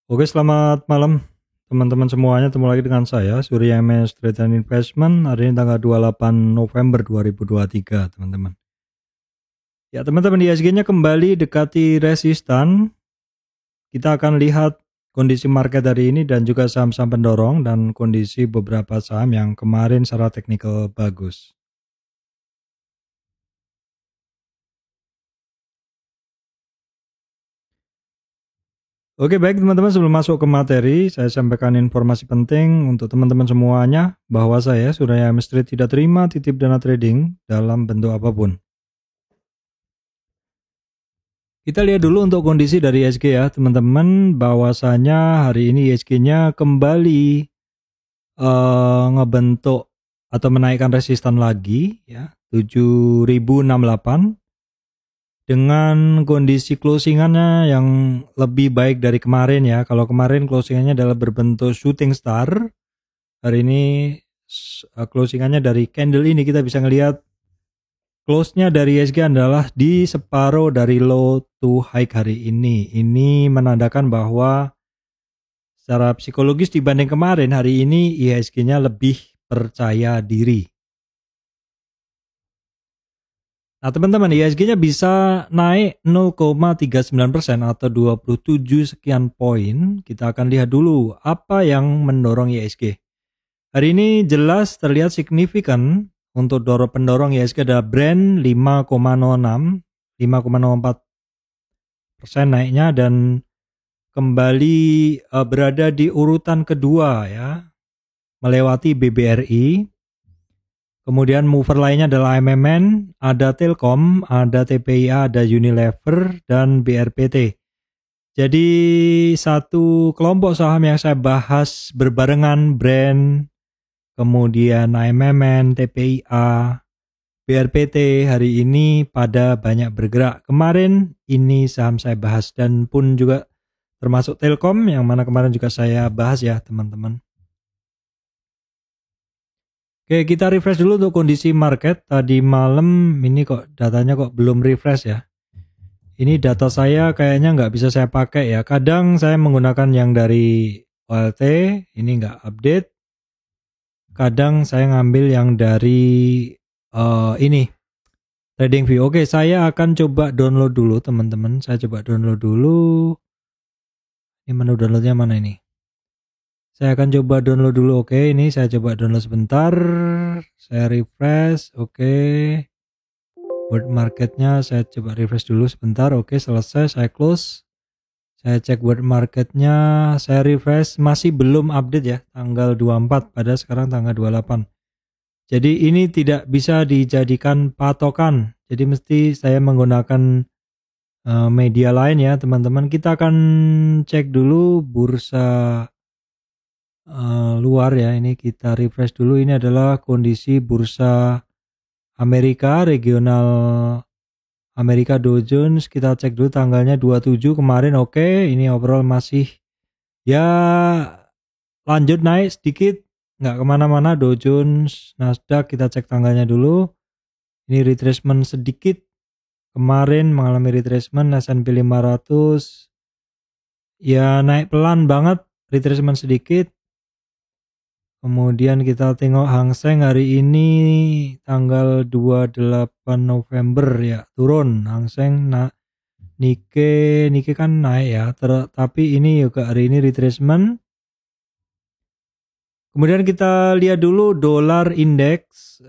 Oke, selamat malam teman-teman semuanya. Ketemu lagi dengan saya, Surya MS Trade and Investment. Hari ini tanggal 28 November 2023, teman-teman. Ya, teman-teman, IHSG-nya kembali dekati resistan. Kita akan lihat kondisi market hari ini dan juga saham-saham pendorong dan kondisi beberapa saham yang kemarin secara teknikal bagus. Oke, baik teman-teman, sebelum masuk ke materi, saya sampaikan informasi penting untuk teman-teman semuanya bahwa saya, Surya MS Trade, tidak terima titip dana trading dalam bentuk apapun. Kita lihat dulu untuk kondisi dari IHSG ya teman-teman, bahwasanya hari ini IHSG-nya kembali ngebentuk atau menaikkan resistan lagi ya 7068 dengan kondisi closingannya yang lebih baik dari kemarin ya. Kalau kemarin closingannya adalah berbentuk shooting star, hari ini closingannya dari candle ini kita bisa ngelihat close-nya dari IHSG adalah di separuh dari low to high hari ini. Ini menandakan bahwa secara psikologis dibanding kemarin, hari ini IHSG-nya lebih percaya diri. Nah teman-teman, IHSG-nya bisa naik 0,39% atau 27 sekian poin. Kita akan lihat dulu apa yang mendorong IHSG. Hari ini jelas terlihat signifikan. Untuk pendorong IHSG adalah brand 5,06, 5,04% naiknya dan kembali berada di urutan kedua ya, melewati BBRI. Kemudian mover lainnya adalah MMN, ada Telkom, ada TPIA, ada Unilever, dan BRPT. Jadi satu kelompok saham yang saya bahas berbarengan brand, kemudian MMN, TPIA, BRPT hari ini pada banyak bergerak. Kemarin ini saham saya bahas dan pun juga termasuk Telkom yang mana kemarin juga saya bahas ya teman-teman. Oke, kita refresh dulu untuk kondisi market. Tadi malam ini kok datanya kok belum refresh ya. Ini data saya kayaknya nggak bisa saya pakai ya. Kadang saya menggunakan yang dari OLT, ini nggak update. Kadang saya ngambil yang dari ini TradingView. Oke, saya akan coba download dulu teman-teman. Saya coba download dulu. Ini menu downloadnya mana ini? Saya akan coba download dulu. Oke, ini saya coba download sebentar. Saya refresh. Oke. World marketnya saya coba refresh dulu sebentar. Oke, selesai. Saya close. Saya cek world marketnya. Saya refresh. Masih belum update ya. Tanggal 24. Pada sekarang tanggal 28. Jadi ini tidak bisa dijadikan patokan. Jadi mesti saya menggunakan media lain ya teman-teman. Kita akan cek dulu bursa luar ya. Ini kita refresh dulu. Ini adalah kondisi bursa Amerika, regional Amerika Dow Jones. Kita cek dulu tanggalnya 27 kemarin. Oke, ini overall masih ya lanjut naik sedikit, nggak kemana-mana. Dow Jones, Nasdaq kita cek tanggalnya dulu. Ini retracement sedikit, kemarin mengalami retracement. S&P 500 ya naik pelan banget, retracement sedikit. Kemudian kita tengok Hang Seng hari ini tanggal 28 November ya, turun. Hang Seng Nikkei kan naik ya, tapi ini juga hari ini retracement. Kemudian kita lihat dulu dolar indeks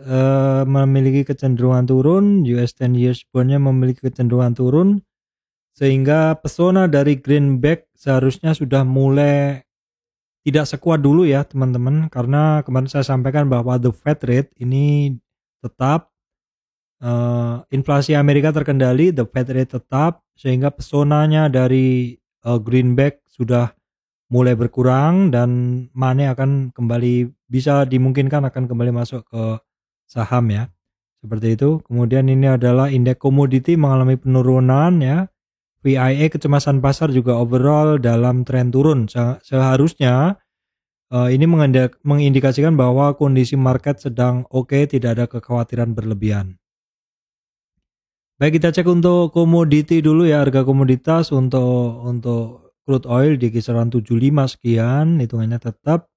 memiliki kecenderungan turun, US 10 years bond-nya memiliki kecenderungan turun, sehingga pesona dari greenback seharusnya sudah mulai tidak sekuat dulu ya teman-teman, karena kemarin saya sampaikan bahwa the Fed rate ini tetap, inflasi Amerika terkendali, the Fed rate tetap, sehingga pesonanya dari greenback sudah mulai berkurang dan money akan kembali, bisa dimungkinkan akan kembali masuk ke saham ya, seperti itu. Kemudian ini adalah indeks komoditi mengalami penurunan ya. VIA kecemasan pasar juga overall dalam tren turun. Seharusnya ini mengindikasikan bahwa kondisi market sedang oke, tidak ada kekhawatiran berlebihan. Baik, kita cek untuk komoditi dulu ya, harga komoditas. Untuk crude oil di kisaran 75 sekian, hitungannya tetap.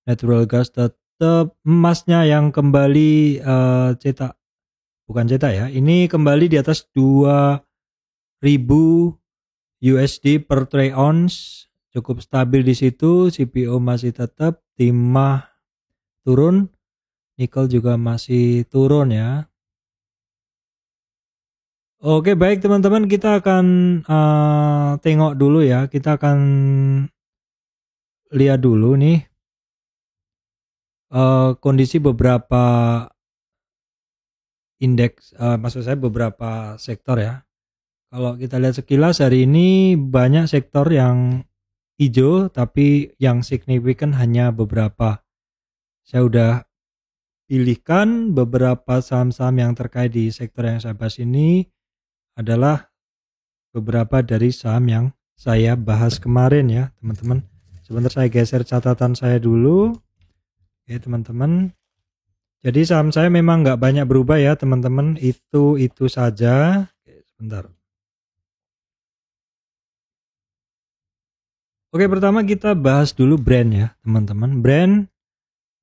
Natural gas tetap. Emasnya yang kembali cetak, bukan cetak ya, ini kembali di atas 2000 USD per troy ounce, cukup stabil di situ. CPO masih tetap, timah turun, nikel juga masih turun ya. Oke, baik teman-teman, kita akan tengok dulu ya. Kita akan lihat dulu nih kondisi beberapa indeks, maksud saya beberapa sektor ya. Kalau kita lihat sekilas hari ini banyak sektor yang hijau, tapi yang signifikan hanya beberapa. Saya udah pilihkan beberapa saham-saham yang terkait di sektor yang saya bahas ini adalah beberapa dari saham yang saya bahas kemarin ya teman-teman. Sebentar saya geser catatan saya dulu. Oke teman-teman. Jadi saham saya memang nggak banyak berubah ya teman-teman. Itu saja. Oke, sebentar. Oke, pertama kita bahas dulu brand ya teman-teman. Brand.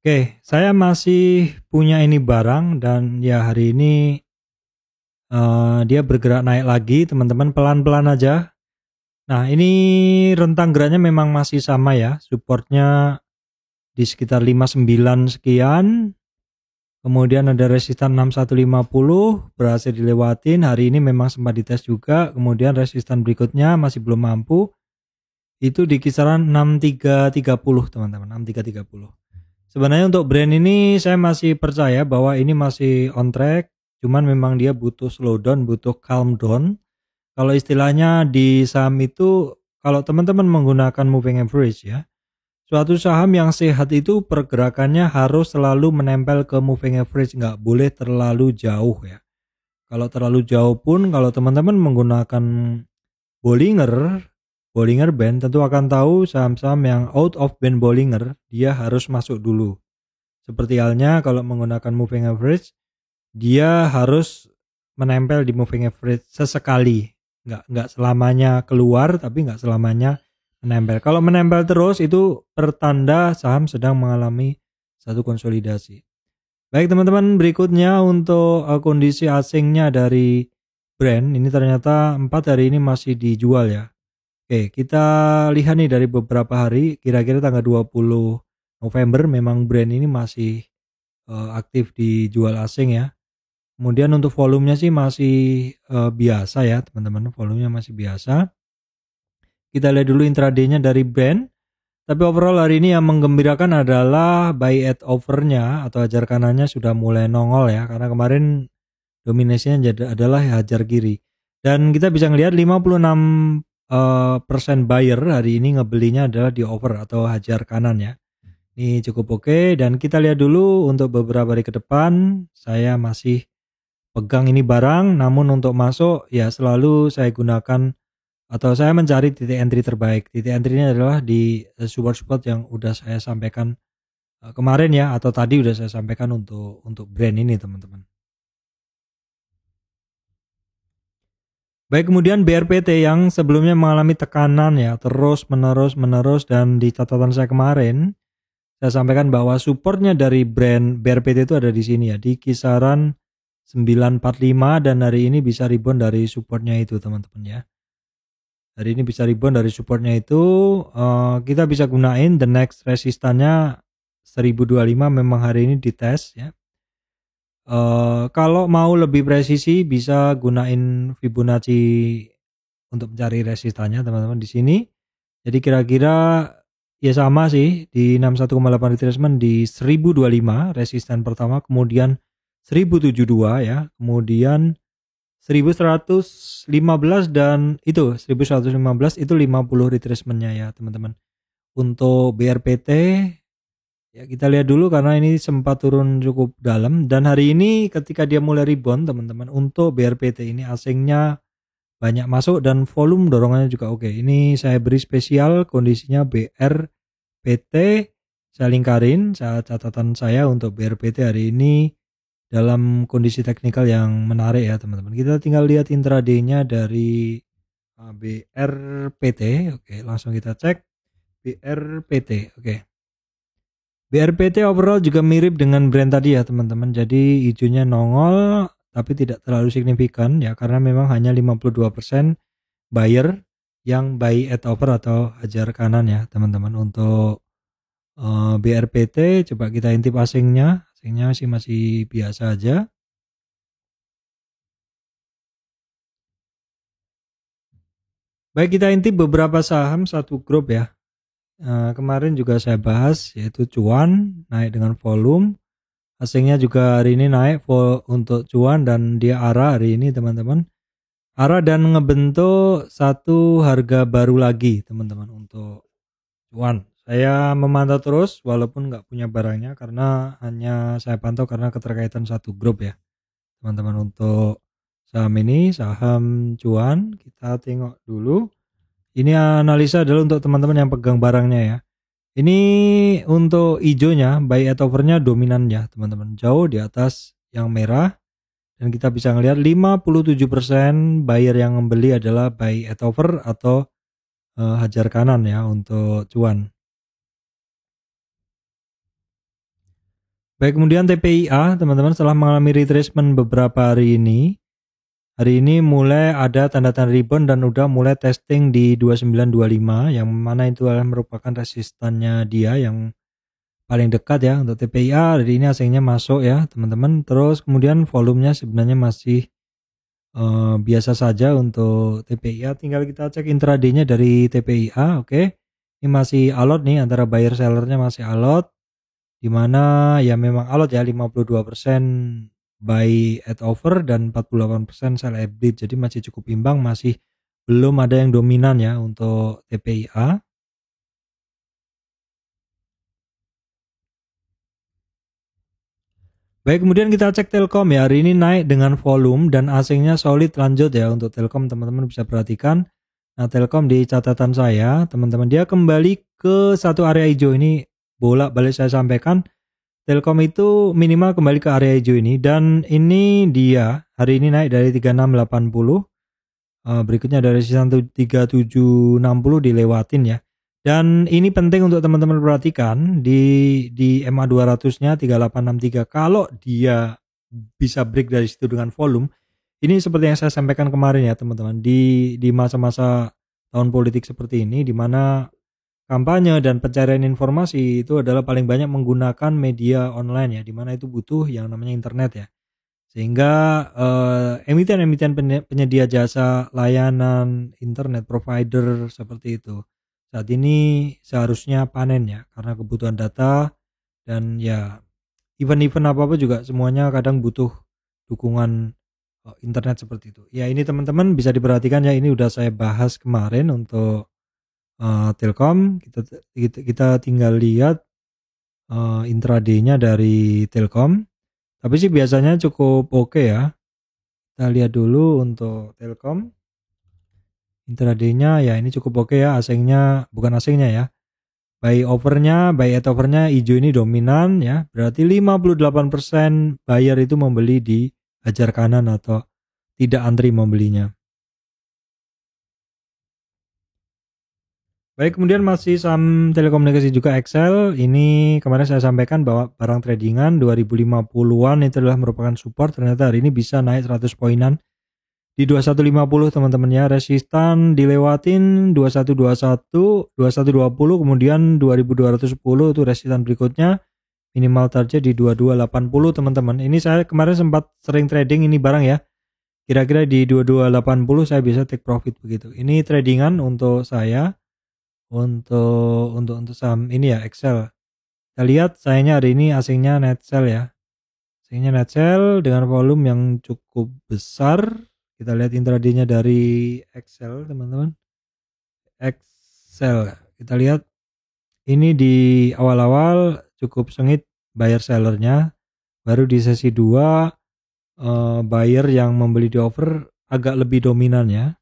Oke, saya masih punya ini barang dan ya hari ini dia bergerak naik lagi teman-teman, pelan-pelan aja. Nah ini rentang geraknya memang masih sama ya, supportnya di sekitar 59 sekian, kemudian ada resistan 6150 berhasil dilewatin. Hari ini memang sempat dites juga, kemudian resistan berikutnya masih belum mampu, itu di kisaran 6330 teman-teman, 6330. Sebenarnya untuk brand ini saya masih percaya bahwa ini masih on track, cuman memang dia butuh slowdown, butuh calm down. Kalau istilahnya di saham itu, kalau teman-teman menggunakan moving average ya, suatu saham yang sehat itu pergerakannya harus selalu menempel ke moving average, nggak boleh terlalu jauh ya. Kalau terlalu jauh pun, kalau teman-teman menggunakan Bollinger Band, tentu akan tahu saham-saham yang out of band Bollinger, dia harus masuk dulu. Seperti halnya kalau menggunakan moving average, dia harus menempel di moving average sesekali, nggak selamanya keluar, tapi nggak selamanya menempel. Kalau menempel terus itu pertanda saham sedang mengalami satu konsolidasi. Baik teman-teman, berikutnya untuk kondisi asingnya dari brand ini, ternyata 4 hari ini masih dijual ya. Oke, kita lihat nih dari beberapa hari, kira-kira tanggal 20 November memang brand ini masih aktif dijual asing ya. Kemudian untuk volumenya sih masih biasa ya teman-teman, volumenya masih biasa. Kita lihat dulu intraday-nya dari brand. Tapi overall hari ini yang menggembirakan adalah buy at over-nya atau hajar kanannya sudah mulai nongol ya, karena kemarin dominasinya adalah hajar kiri. Dan kita bisa ngelihat 56% buyer hari ini ngebelinya adalah di over atau hajar kanan ya. Ini cukup oke, dan kita lihat dulu untuk beberapa hari ke depan. Saya masih pegang ini barang, namun untuk masuk ya selalu saya gunakan atau saya mencari titik entry terbaik. Titik entry-nya adalah di support yang udah saya sampaikan kemarin ya, atau tadi udah saya sampaikan untuk brand ini teman-teman. Baik, kemudian BRPT yang sebelumnya mengalami tekanan ya, terus menerus, dan di catatan saya kemarin saya sampaikan bahwa supportnya dari brand BRPT itu ada di sini ya, di kisaran 945, dan hari ini bisa rebound dari supportnya itu teman-teman ya. Hari ini bisa rebound dari supportnya itu, kita bisa gunain the next resistannya 1025, memang hari ini dites ya. Kalau mau lebih presisi bisa gunain Fibonacci untuk mencari resistannya teman-teman di sini. Jadi kira-kira ya sama sih di 61,8 retracement di 1025 resisten pertama, kemudian 1072 ya, kemudian 1115, dan itu 1115 itu 50 retracementnya ya teman-teman. Untuk BRPT ya kita lihat dulu karena ini sempat turun cukup dalam, dan hari ini ketika dia mulai rebound teman-teman, untuk BRPT ini asingnya banyak masuk dan volume dorongannya juga oke. Ini saya beri spesial kondisinya BRPT, saya lingkarin saat catatan saya untuk BRPT hari ini dalam kondisi teknikal yang menarik ya teman-teman. Kita tinggal lihat intraday-nya dari BRPT. Oke, langsung kita cek BRPT. Oke. BRPT overall juga mirip dengan brand tadi ya teman-teman. Jadi hijaunya nongol tapi tidak terlalu signifikan ya, karena memang hanya 52% buyer yang buy at over atau hajar kanan ya teman-teman. Untuk BRPT coba kita intip asingnya sih masih biasa aja. Baik, kita intip beberapa saham satu grup ya. Kemarin juga saya bahas, yaitu cuan naik dengan volume. Asingnya juga hari ini naik untuk cuan dan dia arah hari ini teman-teman. Arah dan ngebentuk satu harga baru lagi teman-teman untuk cuan. Saya memantau terus walaupun nggak punya barangnya, karena hanya saya pantau karena keterkaitan satu grup ya teman-teman. Untuk saham ini, saham cuan, kita tengok dulu. Ini analisa adalah untuk teman-teman yang pegang barangnya ya. Ini untuk hijaunya, buy at overnya dominan ya teman-teman, jauh di atas yang merah. Dan kita bisa ngelihat 57% buyer yang membeli adalah buy at over atau hajar kanan ya untuk cuan. Baik, kemudian TPIA teman-teman, setelah mengalami retracement beberapa hari ini mulai ada tanda-tanda rebound dan udah mulai testing di 2925, yang mana itu adalah merupakan resistannya dia yang paling dekat ya untuk TPIA. Hari ini asingnya masuk ya teman-teman. Terus kemudian volumenya sebenarnya masih biasa saja untuk TPIA. Tinggal kita cek intraday-nya dari TPIA. Oke. Ini masih alot nih, antara buyer sellernya masih alot, dimana ya memang alot ya, 52% buy at over dan 48% sell at bid. Jadi masih cukup imbang, masih belum ada yang dominan ya untuk TPIA. Baik, kemudian kita cek Telkom ya. Hari ini naik dengan volume dan asingnya solid lanjut ya untuk Telkom, teman-teman bisa perhatikan. Nah, Telkom di catatan saya teman-teman, dia kembali ke satu area hijau. Ini bolak-balik saya sampaikan, Telkom itu minimal kembali ke area hijau ini, dan ini dia hari ini naik dari 3680, berikutnya dari resisan 3760 dilewatin ya. Dan ini penting untuk teman-teman perhatikan di MA 200-nya 3863. Kalau dia bisa break dari situ dengan volume, ini seperti yang saya sampaikan kemarin ya teman-teman, di masa-masa tahun politik seperti ini, di mana kampanye dan pencarian informasi itu adalah paling banyak menggunakan media online ya, dimana itu butuh yang namanya internet ya. Sehingga emiten-emiten penyedia jasa layanan internet provider seperti itu saat ini seharusnya panen ya, karena kebutuhan data dan ya event-event apa-apa juga semuanya kadang butuh dukungan internet seperti itu. Ya, ini teman-teman bisa diperhatikan ya, ini udah saya bahas kemarin untuk Telkom. Kita tinggal lihat intraday-nya dari Telkom. Tapi sih biasanya cukup oke ya. Kita lihat dulu untuk Telkom. Intraday-nya ya ini cukup oke ya. Bukan asingnya ya. Buy at overnya hijau ini dominan ya. Berarti 58% buyer itu membeli di hajar kanan atau tidak antri membelinya. Baik, kemudian masih saham telekomunikasi juga Excel. Ini kemarin saya sampaikan bahwa barang tradingan 2050-an itu adalah merupakan support. Ternyata hari ini bisa naik 100 poinan di 2150 teman-teman ya. Resistan dilewatin 2121, 2120, kemudian 2210 itu resistan berikutnya. Minimal target di 2280 teman-teman. Ini saya kemarin sempat sering trading ini barang ya. Kira-kira di 2280 saya bisa take profit begitu. Ini tradingan untuk saya. Untuk saham ini ya Excel. Kita lihat sayangnya hari ini asingnya net sell ya. Asingnya net sell dengan volume yang cukup besar. Kita lihat intraday-nya dari Excel teman-teman. Excel. Kita lihat ini di awal-awal cukup sengit buyer sellernya. Baru di sesi 2 buyer yang membeli di over agak lebih dominan ya.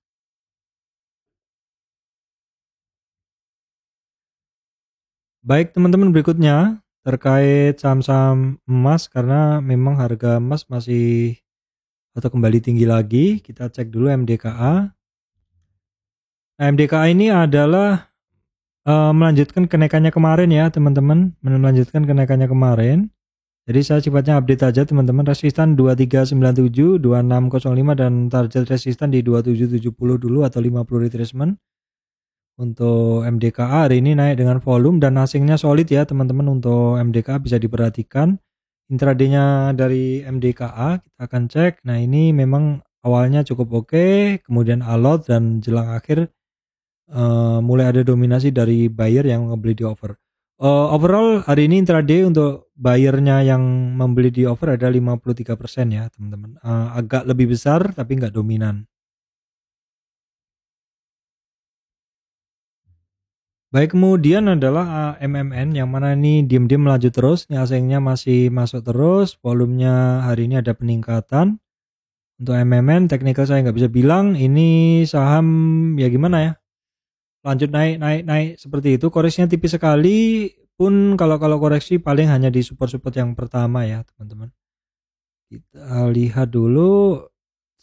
Baik teman-teman, berikutnya terkait saham-saham emas, karena memang harga emas masih atau kembali tinggi lagi. Kita cek dulu MDKA. Nah, MDKA ini adalah melanjutkan kenaikannya kemarin ya teman-teman, melanjutkan kenaikannya kemarin. Jadi saya sifatnya update aja teman-teman. Resistan 2397, 2605 dan target resistan di 2770 dulu atau 50 retracement. Untuk MDKA hari ini naik dengan volume dan asingnya solid ya teman-teman. Untuk MDKA bisa diperhatikan intraday-nya dari MDKA kita akan cek. Nah, ini memang awalnya cukup oke, kemudian alot dan jelang akhir mulai ada dominasi dari buyer yang membeli di over. Overall hari ini intraday untuk buyernya yang membeli di over ada 53% ya teman-teman. Agak lebih besar tapi nggak dominan. Baik, kemudian adalah MMN yang mana ini diam-diam melaju terus. Ini asingnya masih masuk terus. Volumenya hari ini ada peningkatan. Untuk MMN technical saya nggak bisa bilang. Ini saham ya gimana ya, lanjut naik seperti itu. Koreksinya tipis sekali pun, kalau koreksi paling hanya di support yang pertama ya teman-teman. Kita lihat dulu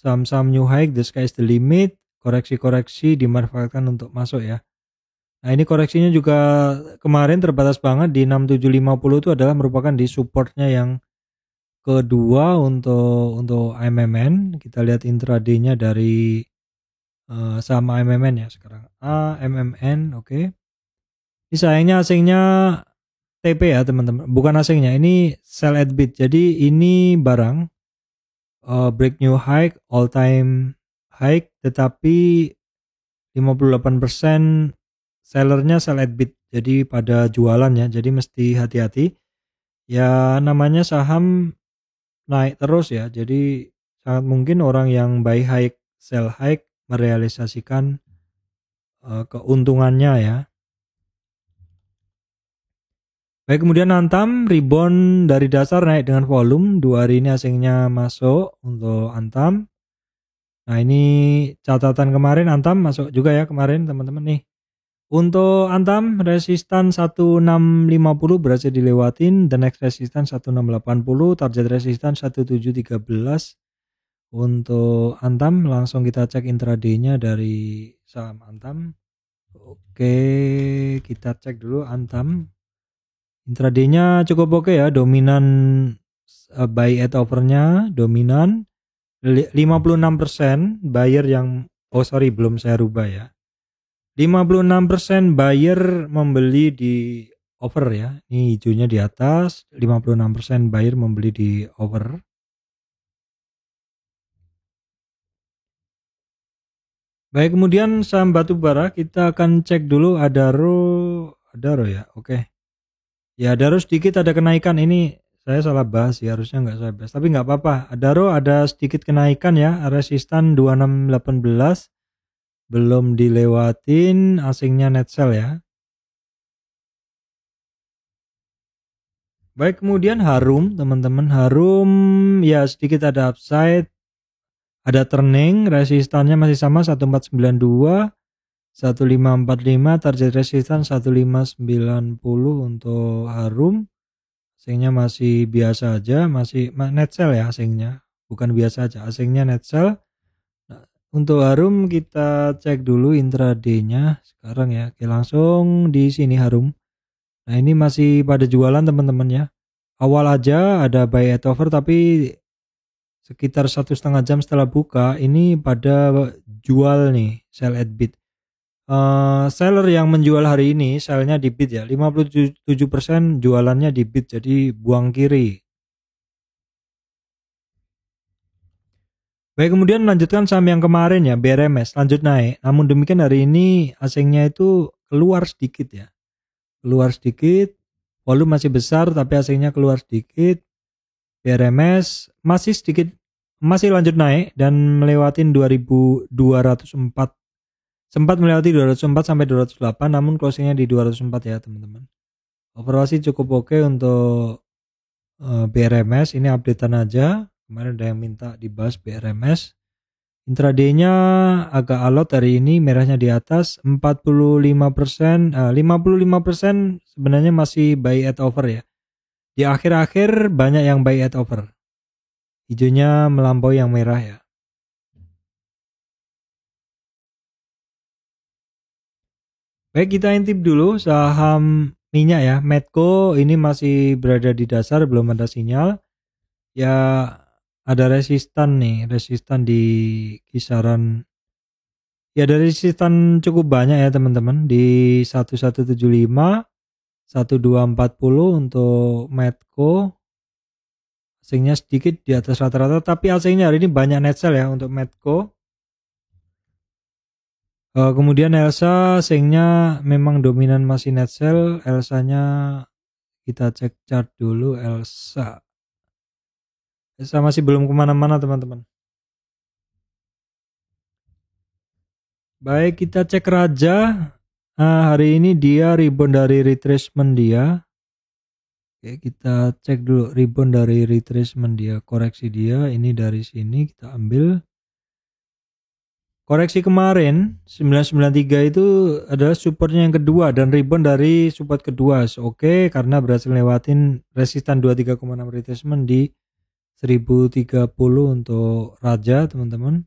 saham-saham new high, the sky is the limit. Koreksi dimanfaatkan untuk masuk ya. Nah, ini koreksinya juga kemarin terbatas banget di 6750 itu adalah merupakan di supportnya yang kedua untuk MMN. Kita lihat intraday-nya dari saham MMN ya sekarang. MMN, oke. Ini sayangnya asingnya TP ya teman-teman, bukan asingnya, ini sell at bid. Jadi ini barang break new high, all time high, tetapi 58% sellernya sell at bid. Jadi pada jualan ya, jadi mesti hati-hati. Ya namanya saham naik terus ya, jadi sangat mungkin orang yang buy high, sell high merealisasikan keuntungannya ya. Baik, kemudian Antam rebound dari dasar naik dengan volume. 2 hari ini asingnya masuk untuk Antam. Nah, ini catatan kemarin Antam masuk juga ya kemarin teman-teman nih. Untuk Antam resistan 1650 berhasil dilewatin, the next resistan 1680, target resistan 1713. Untuk Antam langsung kita cek intraday-nya dari saham Antam. Oke, kita cek dulu Antam. Intraday-nya cukup oke ya, dominan buy at over-nya dominan 56% buyer yang belum saya rubah ya. 56% buyer membeli di over ya. Ini hijaunya di atas, 56% buyer membeli di over. Baik, kemudian saham batubara kita akan cek dulu Adaro ya. Oke. Ya, Adaro sedikit ada kenaikan. Ini saya salah bahas ya, harusnya nggak saya bahas, tapi nggak apa-apa. Adaro ada sedikit kenaikan ya, resistan 2618 belum dilewatin, asingnya net sell ya. Baik, kemudian Harum teman-teman, Harum ya sedikit ada upside, ada turning, resistannya masih sama 1492, 1545, target resistan 1590 untuk Harum. Asingnya masih biasa aja, masih net sell ya asingnya, bukan biasa aja, asingnya net sell. Nah, untuk Harum kita cek dulu intraday-nya sekarang ya. Oke, langsung di sini Harum. Nah, ini masih pada jualan teman-teman ya. Awal aja ada buy at over, tapi sekitar 1,5 jam setelah buka ini pada jual nih, sell at bid. Seller yang menjual hari ini sellnya di bid ya, 57% jualannya di bid, jadi buang kiri. Baik, kemudian melanjutkan saham yang kemarin ya, BRMS lanjut naik. Namun demikian hari ini asingnya itu keluar sedikit ya. Keluar sedikit, volume masih besar tapi asingnya keluar sedikit. BRMS masih lanjut naik dan melewatin 2204. Sempat melewati 204 sampai 208, namun closingnya di 204 ya teman-teman. Overall sih cukup oke untuk BRMS. Ini updatean aja. Kemarin ada yang minta dibahas BRMS. Intraday-nya agak alot hari ini, merahnya di atas 45%, 55% sebenarnya masih buy at over ya. Di akhir-akhir banyak yang buy at over. Hijaunya melampaui yang merah ya. Baik, kita intip dulu saham minyak ya. Medco ini masih berada di dasar, belum ada sinyal. Ya ada resistan nih, resistan di kisaran, ya dari resistan cukup banyak ya teman-teman, di 1175, 1240 untuk Medco. Asingnya sedikit di atas rata-rata, tapi asingnya hari ini banyak net sell ya untuk Medco. Kemudian Elsa asingnya memang dominan masih net sell. Elsanya kita cek chart dulu. Elsa masih belum kemana-mana teman-teman. Baik, kita cek Raja. Hari ini dia rebound dari retracement dia. Oke, kita cek dulu rebound dari retracement dia, koreksi dia. Ini dari sini kita ambil. Koreksi kemarin 993 itu adalah supportnya yang kedua dan rebound dari support kedua. Oke, karena berhasil lewatin resistan 23,6 retracement di 1030 untuk Raja teman-teman.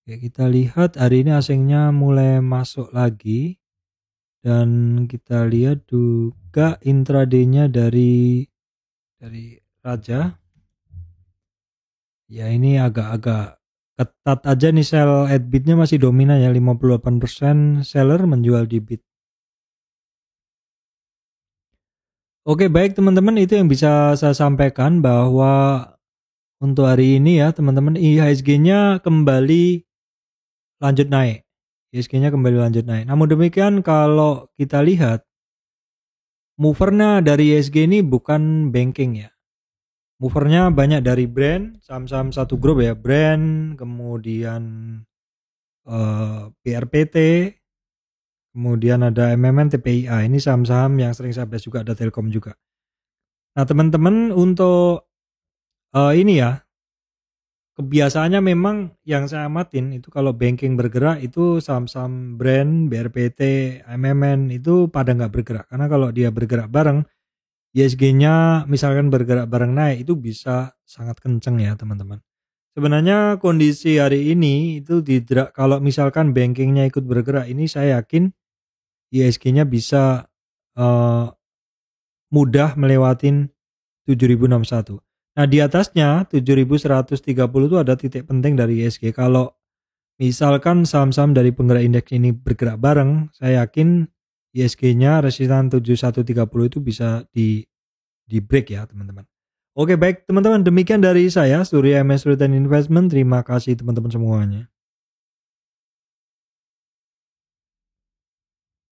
Oke, kita lihat hari ini asingnya mulai masuk lagi. Dan kita lihat juga intraday-nya dari Raja. Ya ini agak-agak ketat aja nih, sell at bid-nya masih dominan ya, 58% seller menjual di bid. Oke, baik teman-teman, itu yang bisa saya sampaikan bahwa untuk hari ini ya teman-teman, IHSG-nya kembali lanjut naik. IHSG-nya kembali lanjut naik. Namun demikian kalau kita lihat movernya dari IHSG ini bukan banking ya. Movernya banyak dari brand, saham-saham satu grup ya, brand, kemudian BRPT, kemudian ada MMN, TPIA. Ini saham-saham yang sering saya bahas juga, ada Telkom juga. Nah teman-teman, untuk ini ya, kebiasaannya memang yang saya amatin itu kalau banking bergerak itu saham-saham brand, BRPT, MMN itu pada nggak bergerak. Karena kalau dia bergerak bareng, ISG-nya misalkan bergerak bareng naik, itu bisa sangat kenceng ya teman-teman. Sebenarnya kondisi hari ini itu kalau misalkan bankingnya ikut bergerak, ini saya yakin ISG-nya bisa mudah melewatin 7061. Nah di atasnya 7130 itu ada titik penting dari ISG. Kalau misalkan saham-saham dari penggerak indeks ini bergerak bareng, saya yakin ISG-nya resistan 7130 itu bisa di break ya teman-teman. Oke, baik teman-teman, demikian dari saya Surya MS Return Investment. Terima kasih teman-teman semuanya.